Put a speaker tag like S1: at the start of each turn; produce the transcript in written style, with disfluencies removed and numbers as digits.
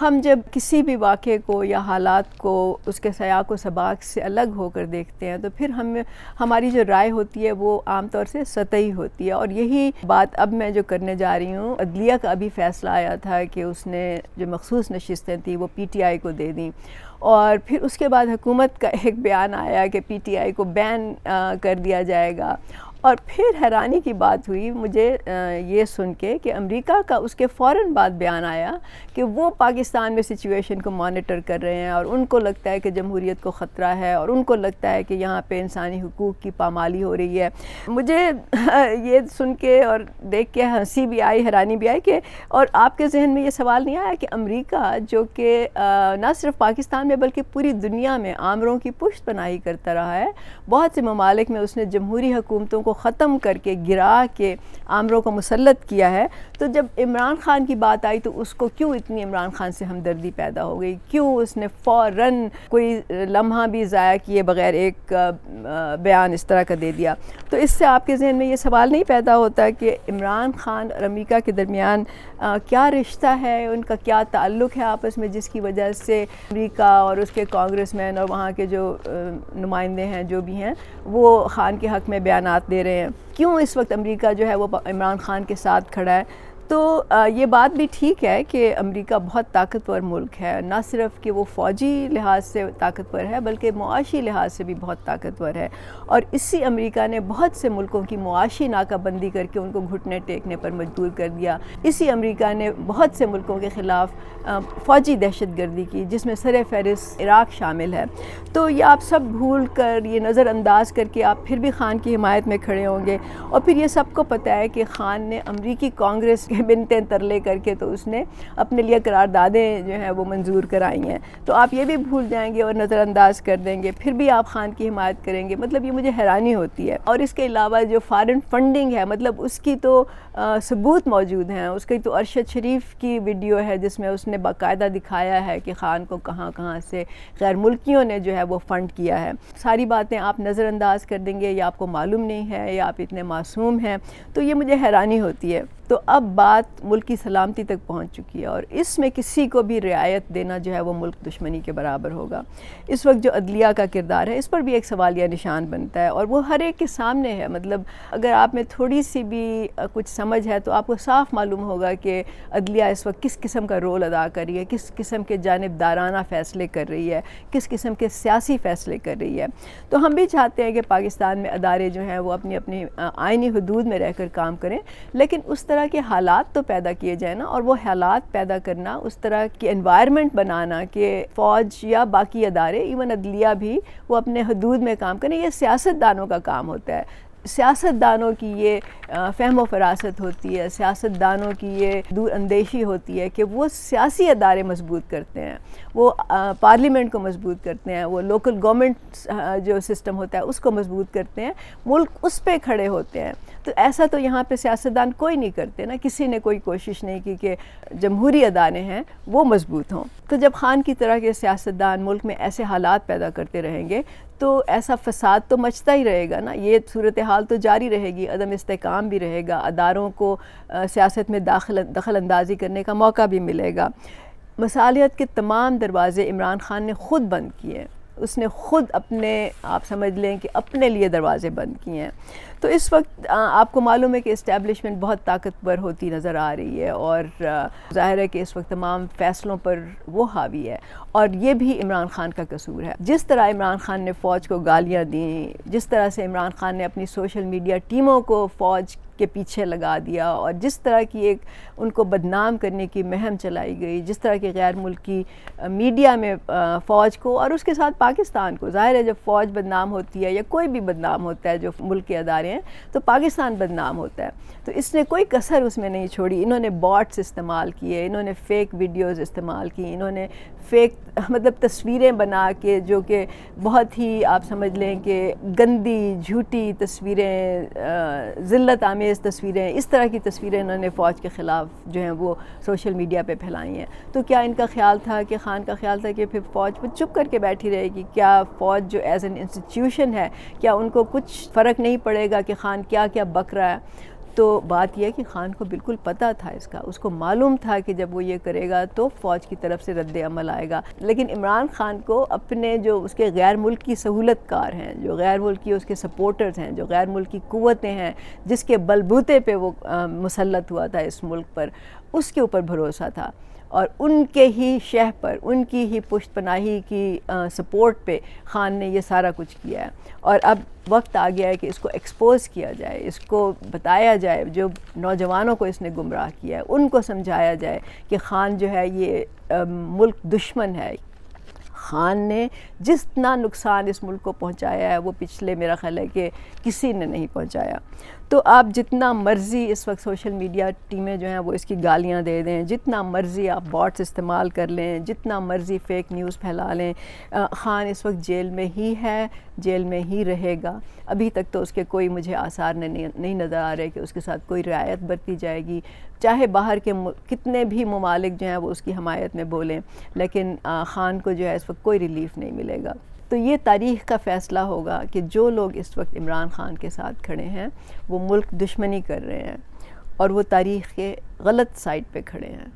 S1: ہم جب کسی بھی واقعے کو یا حالات کو اس کے سیاق و سباق سے الگ ہو کر دیکھتے ہیں تو پھر ہماری جو رائے ہوتی ہے وہ عام طور سے سطحی ہوتی ہے، اور یہی بات اب میں جو کرنے جا رہی ہوں، عدلیہ کا ابھی فیصلہ آیا تھا کہ اس نے جو مخصوص نشستیں تھیں وہ پی ٹی آئی کو دے دیں، اور پھر اس کے بعد حکومت کا ایک بیان آیا کہ پی ٹی آئی کو بین کر دیا جائے گا۔ اور پھر حیرانی کی بات ہوئی مجھے یہ سن کے کہ امریکہ کا اس کے فوراً بعد بیان آیا کہ وہ پاکستان میں سچویشن کو مانیٹر کر رہے ہیں، اور ان کو لگتا ہے کہ جمہوریت کو خطرہ ہے، اور ان کو لگتا ہے کہ یہاں پہ انسانی حقوق کی پامالی ہو رہی ہے۔ مجھے یہ سن کے اور دیکھ کے ہنسی بھی آئی، حیرانی بھی آئی کہ اور آپ کے ذہن میں یہ سوال نہیں آیا کہ امریکہ جو کہ نہ صرف پاکستان میں بلکہ پوری دنیا میں آمروں کی پشت پناہی کرتا رہا ہے، بہت سے ممالک میں اس نے جمہوری حکومتوں کو ختم کر کے گرا کے آمروں کو مسلط کیا ہے، تو جب عمران خان کی بات آئی تو اس کو کیوں اتنی عمران خان سے ہمدردی پیدا ہو گئی؟ کیوں اس نے فوراً کوئی لمحہ بھی ضائع کیے بغیر ایک بیان اس طرح کا دے دیا؟ تو اس سے آپ کے ذہن میں یہ سوال نہیں پیدا ہوتا کہ عمران خان اور امریکہ کے درمیان کیا رشتہ ہے، ان کا کیا تعلق ہے آپس میں، جس کی وجہ سے امریکہ اور اس کے کانگریس مین اور وہاں کے جو نمائندے ہیں جو بھی ہیں وہ خان کے حق میں بیانات دے رہے ہیں؟ کیوں اس وقت امریکہ جو ہے وہ عمران خان کے ساتھ کھڑا ہے؟ تو یہ بات بھی ٹھیک ہے کہ امریکہ بہت طاقتور ملک ہے، نہ صرف کہ وہ فوجی لحاظ سے طاقتور ہے بلکہ معاشی لحاظ سے بھی بہت طاقتور ہے، اور اسی امریکہ نے بہت سے ملکوں کی معاشی ناکہ بندی کر کے ان کو گھٹنے ٹیکنے پر مجبور کر دیا۔ اسی امریکہ نے بہت سے ملکوں کے خلاف فوجی دہشت گردی کی، جس میں سر فہرست عراق شامل ہے۔ تو یہ آپ سب بھول کر، یہ نظر انداز کر کے آپ پھر بھی خان کی حمایت میں کھڑے ہوں گے، اور پھر یہ سب کو پتہ ہے کہ خان نے امریکی کانگریس کے بنتیں ترلے کر کے تو اس نے اپنے لیے قراردادیں جو ہیں وہ منظور کرائی ہیں، تو آپ یہ بھی بھول جائیں گے اور نظر انداز کر دیں گے، پھر بھی آپ خان کی حمایت کریں گے۔ مطلب یہ مجھے حیرانی ہوتی ہے۔ اور اس کے علاوہ جو فارن فنڈنگ ہے، مطلب اس کی تو ثبوت موجود ہیں، اس کی تو ارشد شریف کی ویڈیو ہے جس میں اس نے باقاعدہ دکھایا ہے کہ خان کو کہاں کہاں سے غیر ملکیوں نے جو ہے وہ فنڈ کیا ہے۔ ساری باتیں آپ نظر انداز کر دیں گے، یا آپ کو معلوم نہیں ہے، یا آپ اتنے معصوم ہیں، تو یہ مجھے حیرانی ہوتی ہے۔ تو اب بات ملک کی سلامتی تک پہنچ چکی ہے، اور اس میں کسی کو بھی رعایت دینا جو ہے وہ ملک دشمنی کے برابر ہوگا۔ اس وقت جو عدلیہ کا کردار ہے اس پر بھی ایک سوالیہ نشان بنتا ہے، اور وہ ہر ایک کے سامنے ہے۔ مطلب اگر آپ میں تھوڑی سی بھی کچھ سمجھ ہے تو آپ کو صاف معلوم ہوگا کہ عدلیہ اس وقت کس قسم کا رول ادا کر رہی ہے، کس قسم کے جانبدارانہ فیصلے کر رہی ہے، کس قسم کے سیاسی فیصلے کر رہی ہے۔ تو ہم بھی چاہتے ہیں کہ پاکستان میں ادارے جو ہیں وہ اپنی اپنی آئینی حدود میں رہ کر کام کریں، لیکن اس طرح کے حالات تو پیدا کیے جائیں نا، اور وہ حالات پیدا کرنا، اس طرح کی انوائرمنٹ بنانا کہ فوج یا باقی ادارے، ایون عدلیہ بھی، وہ اپنے حدود میں کام کریں۔ یہ سیاست دانوں کا کام ہوتا ہے، سیاست دانوں کی یہ فہم و فراست ہوتی ہے، سیاست دانوں کی یہ دور اندیشی ہوتی ہے کہ وہ سیاسی ادارے مضبوط کرتے ہیں، وہ پارلیمنٹ کو مضبوط کرتے ہیں، وہ لوکل گورنمنٹ جو سسٹم ہوتا ہے اس کو مضبوط کرتے ہیں، ملک اس پہ کھڑے ہوتے ہیں۔ تو ایسا تو یہاں پہ سیاستدان کوئی نہیں کرتے نا، کسی نے کوئی کوشش نہیں کی کہ جمہوری ادارے ہیں وہ مضبوط ہوں۔ تو جب خان کی طرح کے سیاستدان ملک میں ایسے حالات پیدا کرتے رہیں گے تو ایسا فساد تو مچتا ہی رہے گا نا، یہ صورتحال تو جاری رہے گی، عدم استحکام بھی رہے گا، اداروں کو سیاست میں دخل اندازی کرنے کا موقع بھی ملے گا۔ مصالحت کے تمام دروازے عمران خان نے خود بند کیے، اس نے خود اپنے، آپ سمجھ لیں کہ اپنے لیے دروازے بند کیے ہیں۔ تو اس وقت آپ کو معلوم ہے کہ اسٹیبلشمنٹ بہت طاقتور ہوتی نظر آ رہی ہے، اور ظاہر ہے کہ اس وقت تمام فیصلوں پر وہ حاوی ہے، اور یہ بھی عمران خان کا قصور ہے۔ جس طرح عمران خان نے فوج کو گالیاں دیں، جس طرح سے عمران خان نے اپنی سوشل میڈیا ٹیموں کو فوج کے پیچھے لگا دیا، اور جس طرح کی ایک ان کو بدنام کرنے کی مہم چلائی گئی، جس طرح کی غیر ملکی میڈیا میں فوج کو اور اس کے ساتھ پاکستان کو، ظاہر ہے جب فوج بدنام ہوتی ہے یا کوئی بھی بدنام ہوتا ہے جو ملک کے ادارے ہیں تو پاکستان بدنام ہوتا ہے، تو اس نے کوئی کسر اس میں نہیں چھوڑی۔ انہوں نے باٹس استعمال کیے، انہوں نے فیک ویڈیوز استعمال کی، انہوں نے فیک مطلب تصویریں بنا کے جو کہ بہت ہی آپ سمجھ لیں کہ گندی جھوٹی تصویریں، ذلت آمیز تصویریں، اس طرح کی تصویریں انہوں نے فوج کے خلاف جو ہیں وہ سوشل میڈیا پہ پھیلائی ہیں۔ تو کیا ان کا خیال تھا کہ خان کا خیال تھا کہ پھر فوج پہ چپ کر کے بیٹھی رہے گی؟ کیا فوج جو ایز این انسٹیٹیوشن ہے، کیا ان کو کچھ فرق نہیں پڑے گا کہ خان کیا کیا بک رہا ہے؟ تو بات یہ ہے کہ خان کو بالکل پتہ تھا اس کو معلوم تھا کہ جب وہ یہ کرے گا تو فوج کی طرف سے رد عمل آئے گا، لیکن عمران خان کو اپنے جو اس کے غیر ملکی سہولت کار ہیں، جو غیر ملکی اس کے سپورٹرز ہیں، جو غیر ملکی قوتیں ہیں جس کے بلبوتے پہ وہ مسلط ہوا تھا اس ملک پر، اس کے اوپر بھروسہ تھا، اور ان کے ہی شہ پر، ان کی ہی پشت پناہی کی سپورٹ پہ خان نے یہ سارا کچھ کیا ہے۔ اور اب وقت آ گیا ہے کہ اس کو ایکسپوز کیا جائے، اس کو بتایا جائے، جو نوجوانوں کو اس نے گمراہ کیا ہے ان کو سمجھایا جائے کہ خان جو ہے یہ ملک دشمن ہے۔ خان نے جتنا نقصان اس ملک کو پہنچایا ہے وہ پچھلے میرا خیال ہے کہ کسی نے نہیں پہنچایا۔ تو آپ جتنا مرضی اس وقت سوشل میڈیا ٹیمیں جو ہیں وہ اس کی گالیاں دے دیں، جتنا مرضی آپ باٹس استعمال کر لیں، جتنا مرضی فیک نیوز پھیلا لیں، خان اس وقت جیل میں ہی ہے، جیل میں ہی رہے گا۔ ابھی تک تو اس کے کوئی مجھے آثار نہیں نظر آ رہے کہ اس کے ساتھ کوئی رعایت برتی جائے گی، چاہے باہر کے کتنے بھی ممالک جو ہیں وہ اس کی حمایت میں بولیں، لیکن خان کو جو ہے اس وقت کوئی ریلیف نہیں ملے گا۔ تو یہ تاریخ کا فیصلہ ہوگا کہ جو لوگ اس وقت عمران خان کے ساتھ کھڑے ہیں وہ ملک دشمنی کر رہے ہیں، اور وہ تاریخ کے غلط سائڈ پہ کھڑے ہیں۔